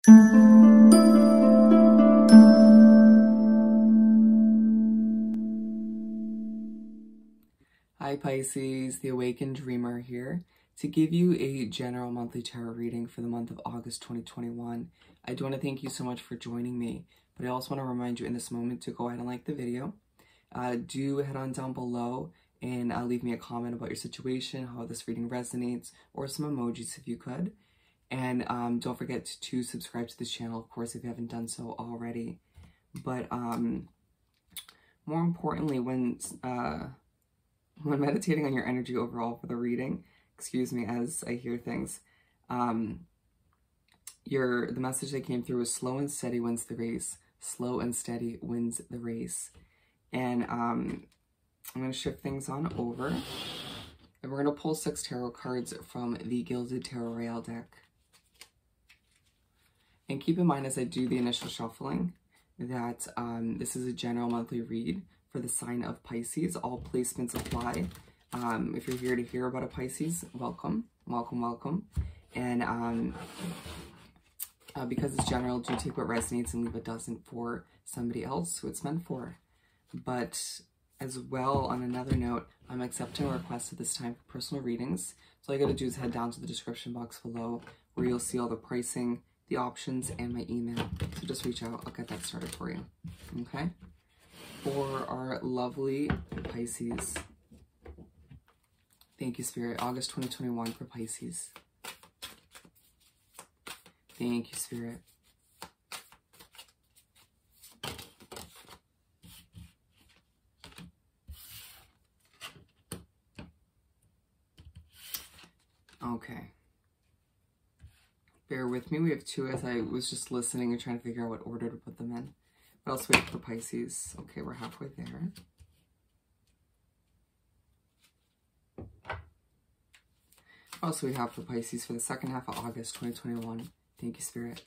Hi Pisces, the Awakened Dreamer here to give you a general monthly tarot reading for the month of August 2021. I do want to thank you so much for joining me, but I also want to remind you in this moment to go ahead and like the video. Do head on down below and leave me a comment about your situation, how this reading resonates, or some emojis if you could. And don't forget to subscribe to this channel, of course, if you haven't done so already. But more importantly, when meditating on your energy overall for the reading, excuse me as I hear things, the message that came through was slow and steady wins the race. Slow and steady wins the race. And I'm going to shift things on over. And we're going to pull 6 tarot cards from the Gilded Tarot Royale deck. And keep in mind as I do the initial shuffling that this is a general monthly read for the sign of Pisces. All placements apply. If you're here to hear about a Pisces, welcome, welcome, welcome. And because it's general, do take what resonates and leave what doesn't for somebody else who it's meant for. But as well, on another note, I'm accepting requests at this time for personal readings. So all you gotta do is head down to the description box below where you'll see all the pricing, the options, and my email. So just reach out, I'll get that started for you, okay? For our lovely Pisces. Thank you, Spirit. August 2021 for Pisces. Thank you, Spirit. Okay. Bear with me. We have 2 as I was just listening and trying to figure out what order to put them in. But I'll wait for Pisces. Okay, we're halfway there. Also, we have for Pisces for the second half of August 2021. Thank you, Spirit.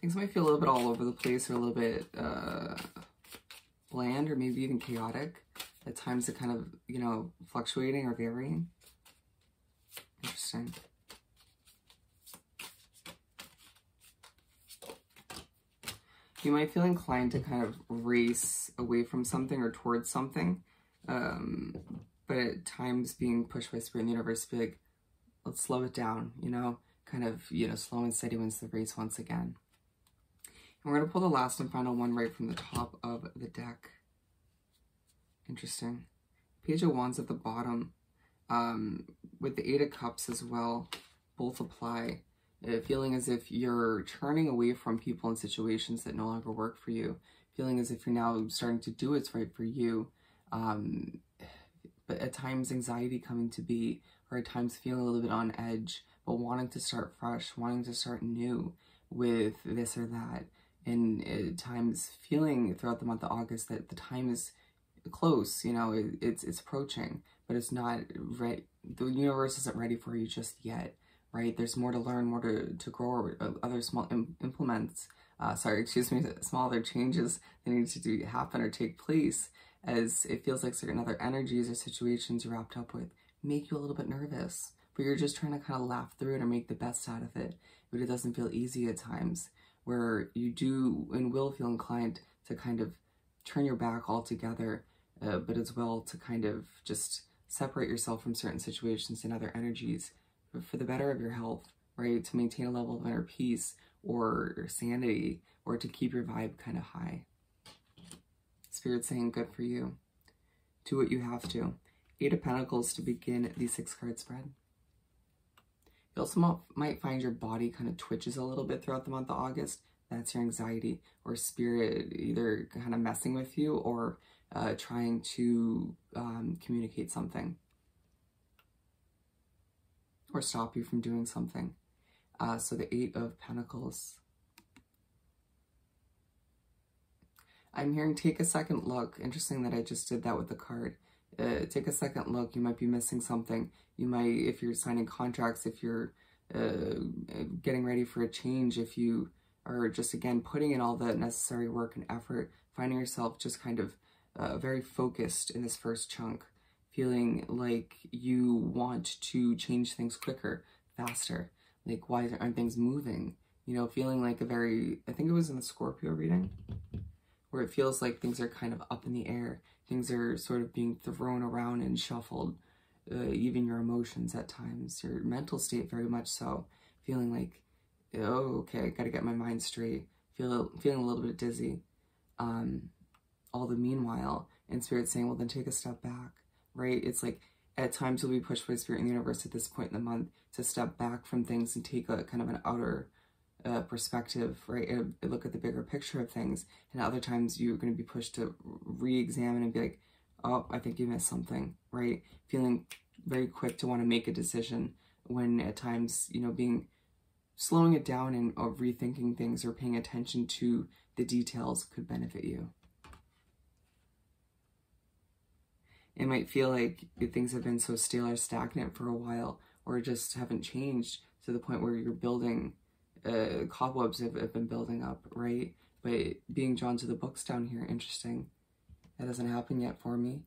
Things might feel a little bit all over the place or a little bit bland or maybe even chaotic. At times it kind of, you know, fluctuating or varying. Interesting. You might feel inclined to kind of race away from something or towards something, but at times being pushed by Spirit in the universe, be like, let's slow it down, you know, kind of, you know, slow and steady wins the race once again. And we're going to pull the last and final one right from the top of the deck. Interesting. Page of Wands at the bottom, with the 8 of Cups as well, both apply. Feeling as if you're turning away from people and situations that no longer work for you. Feeling as if you're now starting to do what's right for you. But at times anxiety coming to be, or at times feeling a little bit on edge, but wanting to start fresh, wanting to start new with this or that. And at times feeling throughout the month of August that the time is close, you know, it's approaching, but it's not right. The universe isn't ready for you just yet. Right? There's more to learn, more to grow, or other small small other changes that need to happen or take place, as it feels like certain other energies or situations you're wrapped up with make you a little bit nervous, but you're just trying to kind of laugh through it or make the best out of it. But it doesn't feel easy at times, where you do and will feel inclined to kind of turn your back altogether, but as well to kind of just separate yourself from certain situations and other energies for the better of your health, right? To maintain a level of inner peace or sanity, or to keep your vibe kind of high. Spirit saying good for you. Do what you have to. 8 of Pentacles to begin the 6-card spread. You also might find your body kind of twitches a little bit throughout the month of August. That's your anxiety or Spirit either kind of messing with you or trying to communicate something, or stop you from doing something. So the 8 of Pentacles. I'm hearing take a second look. Interesting that I just did that with the card. Take a second look. You might be missing something. You might, if you're signing contracts, if you're getting ready for a change, if you are just, again, putting in all the necessary work and effort, finding yourself just kind of very focused in this first chunk, feeling like you want to change things quicker, faster. Like, why aren't things moving? You know, feeling like a very, I think it was in the Scorpio reading, where it feels like things are kind of up in the air. Things are sort of being thrown around and shuffled. Even your emotions at times, your mental state very much so. Feeling like, oh, okay, I gotta get my mind straight. Feeling a little bit dizzy. All the meanwhile, and Spirit saying, well, then take a step back, right? It's like, at times you'll be pushed by Spirit in the universe at this point in the month to step back from things and take a kind of an outer perspective, right? And look at the bigger picture of things. And other times you're going to be pushed to re-examine and be like, oh, I think you missed something, right? Feeling very quick to want to make a decision when at times, you know, slowing it down and rethinking things or paying attention to the details could benefit you. It might feel like things have been so stale or stagnant for a while, or just haven't changed to the point where you're building, cobwebs have been building up, right? But being drawn to the books down here, interesting. That hasn't happened yet for me.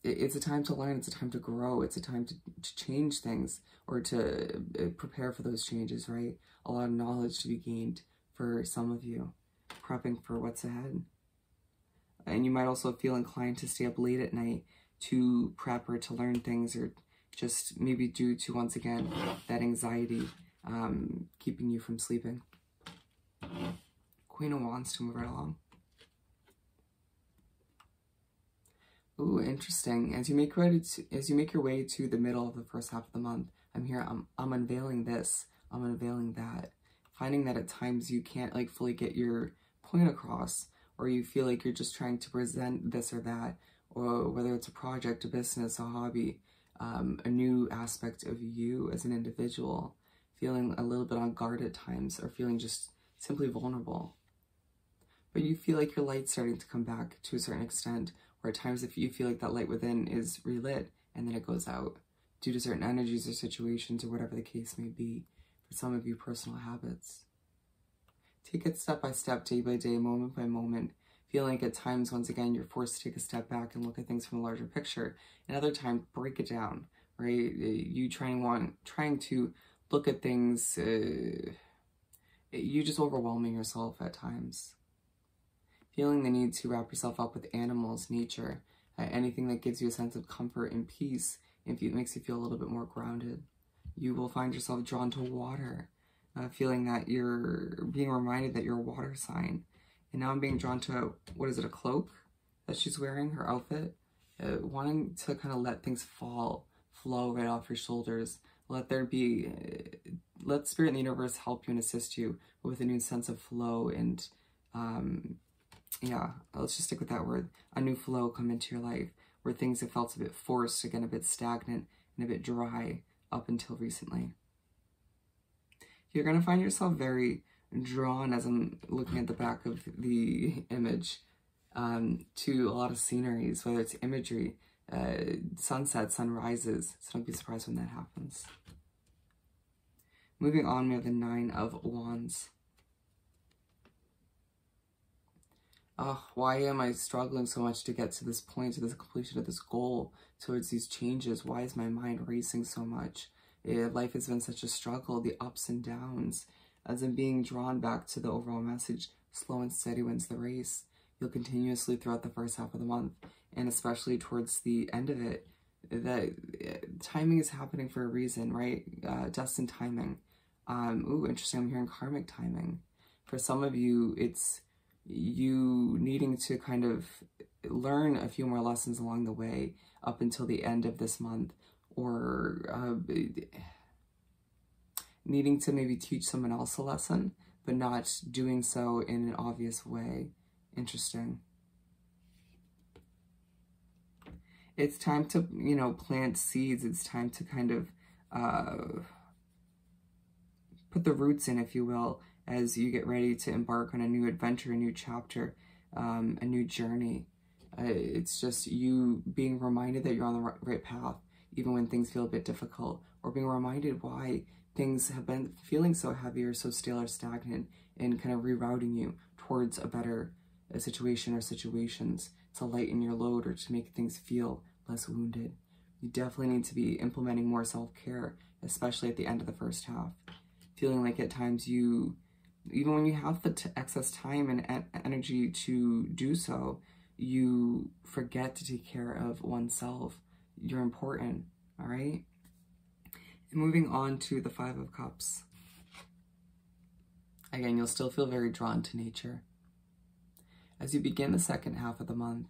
It's a time to learn, it's a time to grow, it's a time to change things, or to prepare for those changes, right? A lot of knowledge to be gained for some of you, prepping for what's ahead. And you might also feel inclined to stay up late at night to prep or to learn things, or just maybe due to, once again, that anxiety keeping you from sleeping. Queen of Wands to move right along. Ooh, interesting. As you make your way to the middle of the first half of the month, I'm unveiling this, I'm unveiling that. Finding that at times you can't like fully get your point across, or you feel like you're just trying to present this or that, or whether it's a project, a business, a hobby, a new aspect of you as an individual, feeling a little bit on guard at times, or feeling just simply vulnerable. But you feel like your light's starting to come back to a certain extent, or at times if you feel like that light within is relit and then it goes out due to certain energies or situations or whatever the case may be. For some of you, personal habits. Take it step by step, day by day, moment by moment. Feeling like at times, once again, you're forced to take a step back and look at things from a larger picture. And other times, break it down, right? You trying to look at things, you just overwhelming yourself at times. Feeling the need to wrap yourself up with animals, nature, anything that gives you a sense of comfort and peace, and it makes you feel a little bit more grounded. You will find yourself drawn to water, feeling that you're being reminded that you're a water sign. And now I'm being drawn to, what is it, a cloak that she's wearing, her outfit? Wanting to kind of let things flow right off your shoulders. Let Spirit in the universe help you and assist you with a new sense of flow and, yeah, let's just stick with that word. A new flow come into your life where things have felt a bit forced, again, a bit stagnant and a bit dry up until recently. You're going to find yourself very drawn, as I'm looking at the back of the image, to a lot of sceneries, whether it's imagery, sunsets, sunrises. So don't be surprised when that happens. Moving on, we have the Nine of Wands. Why am I struggling so much to get to this point, to this completion of this goal, towards these changes? Why is my mind racing so much? Life has been such a struggle, the ups and downs. As I'm being drawn back to the overall message, slow and steady wins the race. You'll continuously throughout the first half of the month, and especially towards the end of it, that timing is happening for a reason, right? Destined timing. Ooh, interesting, I'm hearing karmic timing. For some of you, it's you needing to kind of learn a few more lessons along the way up until the end of this month, or needing to maybe teach someone else a lesson, but not doing so in an obvious way. Interesting. It's time to, plant seeds. It's time to kind of put the roots in, if you will, as you get ready to embark on a new adventure, a new chapter, a new journey. It's just you being reminded that you're on the right path, even when things feel a bit difficult, or being reminded why things have been feeling so heavy or so stale or stagnant, and kind of rerouting you towards a better situation or situations to lighten your load or to make things feel less wounded. You definitely need to be implementing more self-care, especially at the end of the first half. Feeling like at times you, even when you have the excess time and energy to do so, you forget to take care of oneself. You're important, all right? And moving on to the Five of Cups. Again, you'll still feel very drawn to nature. As you begin the second half of the month,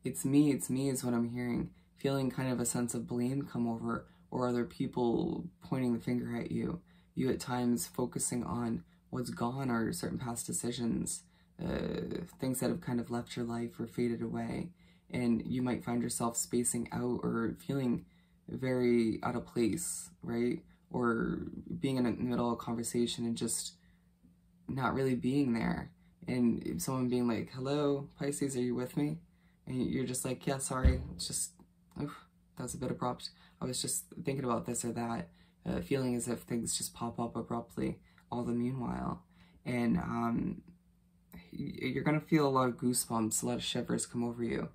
it's me is what I'm hearing. Feeling kind of a sense of blame come over, or other people pointing the finger at you. You at times focusing on what's gone or certain past decisions, things that have kind of left your life or faded away. And you might find yourself spacing out or feeling very out of place, right? Or being in the middle of a conversation and just not really being there. And someone being like, hello, Pisces, are you with me? And you're just like, yeah, sorry, it's just, that was a bit abrupt. I was just thinking about this or that, feeling as if things just pop up abruptly all the meanwhile. And you're going to feel a lot of goosebumps, a lot of shivers come over you.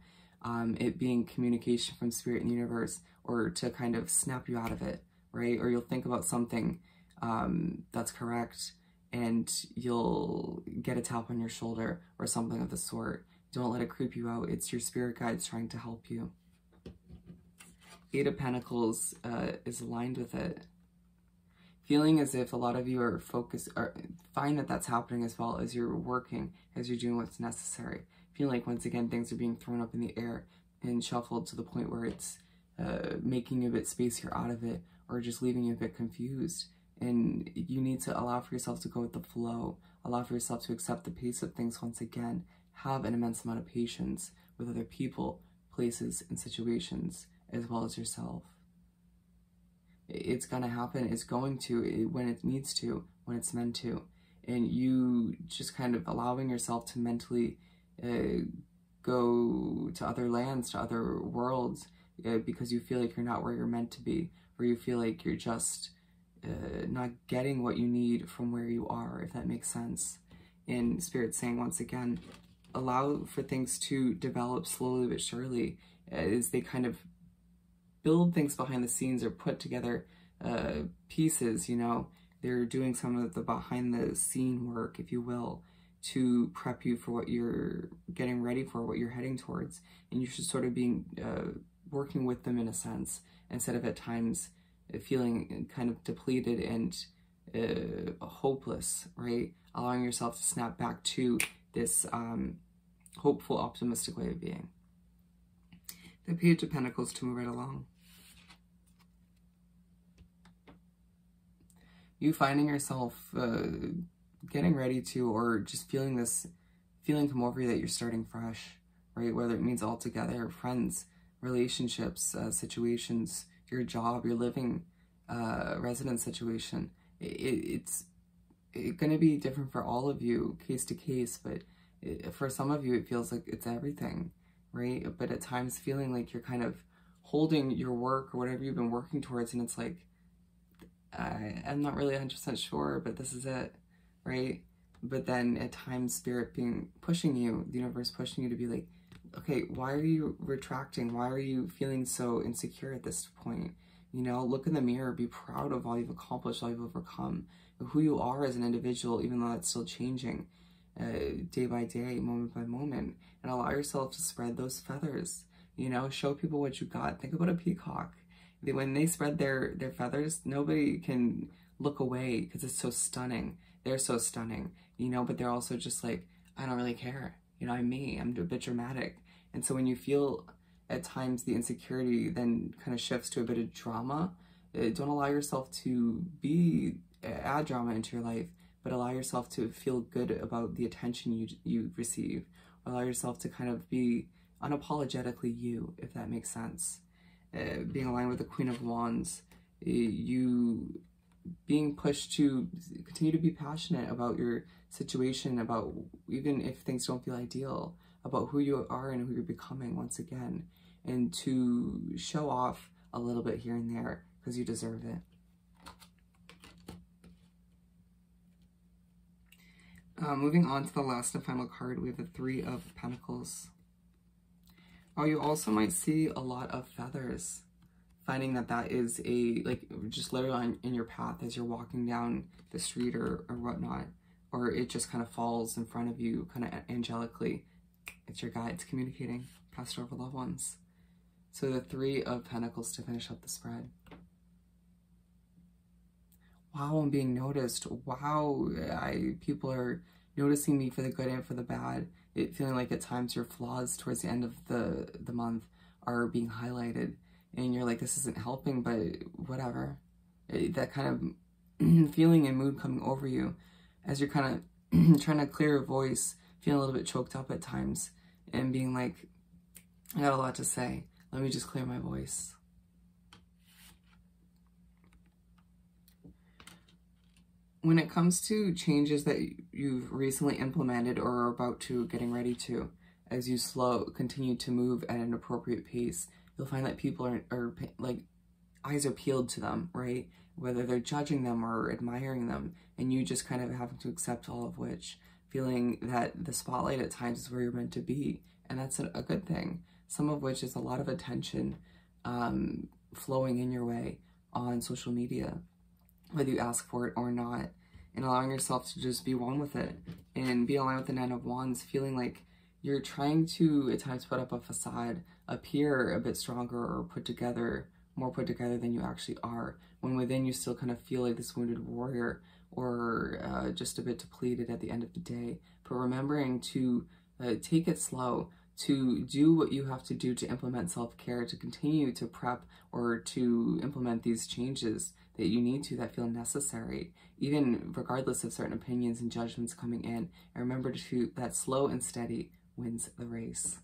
It being communication from spirit and universe, or to kind of snap you out of it, right? Or you'll think about something that's correct, and you'll get a tap on your shoulder or something of the sort. Don't let it creep you out. It's your spirit guides trying to help you. Eight of Pentacles is aligned with it. Feeling as if a lot of you are focused, or find that that's happening as well as you're working, as you're doing what's necessary. Feeling like, once again, things are being thrown up in the air and shuffled to the point where it's making you a bit spacier out of it, or just leaving you a bit confused. And you need to allow for yourself to go with the flow, allow for yourself to accept the pace of things once again, have an immense amount of patience with other people, places, and situations, as well as yourself. It's going to happen, it's going to, when it needs to, when it's meant to. And you just kind of allowing yourself to mentally go to other lands, to other worlds, because you feel like you're not where you're meant to be, or you feel like you're just not getting what you need from where you are, if that makes sense. And Spirit's saying, once again, allow for things to develop slowly but surely as they kind of build things behind the scenes or put together pieces, you know. They're doing some of the behind the scene work, if you will, to prep you for what you're getting ready for, what you're heading towards. And you should sort of be working with them in a sense, instead of at times feeling kind of depleted and hopeless, right? Allowing yourself to snap back to this hopeful, optimistic way of being. The Page of Pentacles to move right along. You finding yourself getting ready to, or just feeling this feeling come over you that you're starting fresh, right? Whether it means all together, friends, relationships, situations, your job, your living residence situation. It's going to be different for all of you, case to case, but for some of you, it feels like it's everything, right? But at times feeling like you're kind of holding your work or whatever you've been working towards, and it's like, I'm not really 100% sure, but this is it, right? But then at times Spirit pushing you, the universe pushing you to be like, okay, why are you retracting? Why are you feeling so insecure at this point? You know, look in the mirror, be proud of all you've accomplished, all you've overcome, who you are as an individual, even though that's still changing day by day, moment by moment, and allow yourself to spread those feathers, you know, show people what you got. Think about a peacock. When they spread their feathers, nobody can look away because it's so stunning. They're so stunning, you know, but they're also just like, I don't really care. You know, I'm me. I'm a bit dramatic. And so when you feel at times the insecurity then kind of shifts to a bit of drama, don't allow yourself to add drama into your life, but allow yourself to feel good about the attention you receive. Allow yourself to kind of be unapologetically you, if that makes sense. Being aligned with the Queen of Wands, you being pushed to continue to be passionate about your situation, about even if things don't feel ideal, about who you are and who you're becoming once again, and to show off a little bit here and there because you deserve it. Moving on to the last and final card, we have the Three of Pentacles. Oh, you also might see a lot of feathers. Finding that that is a, like, just literally in your path as you're walking down the street or whatnot, or it just kind of falls in front of you kind of angelically. It's your guides communicating, passed over loved ones. So the Three of Pentacles to finish up the spread. Wow, I'm being noticed. Wow, people are noticing me for the good and for the bad. It feeling like at times your flaws towards the end of the month are being highlighted. And you're like, this isn't helping, but whatever. That kind of feeling and mood coming over you as you're kind of trying to clear your voice, feeling a little bit choked up at times, and being like, I got a lot to say. Let me just clear my voice. When it comes to changes that you've recently implemented or are about to getting ready to, as you continue to move at an appropriate pace, you'll find that people are like, eyes are peeled to them, right? Whether they're judging them or admiring them, and you just kind of having to accept all of which, feeling that the spotlight at times is where you're meant to be, and that's a good thing. Some of which is a lot of attention flowing in your way on social media, whether you ask for it or not, and allowing yourself to just be one with it and be aligned with the Nine of Wands, feeling like you're trying to at times put up a facade, appear a bit stronger or more put together than you actually are, when within you still kind of feel like this wounded warrior or just a bit depleted at the end of the day. But remembering to take it slow, to do what you have to do to implement self-care, to continue to prep or to implement these changes that you need to, that feel necessary, even regardless of certain opinions and judgments coming in. And remember that slow and steady wins the race.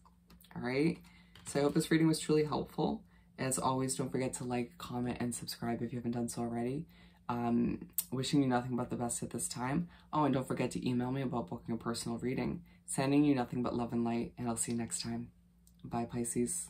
All right? So I hope this reading was truly helpful. As always, don't forget to like, comment, and subscribe if you haven't done so already. Wishing you nothing but the best at this time. Oh, and don't forget to email me about booking a personal reading. Sending you nothing but love and light, and I'll see you next time. Bye, Pisces.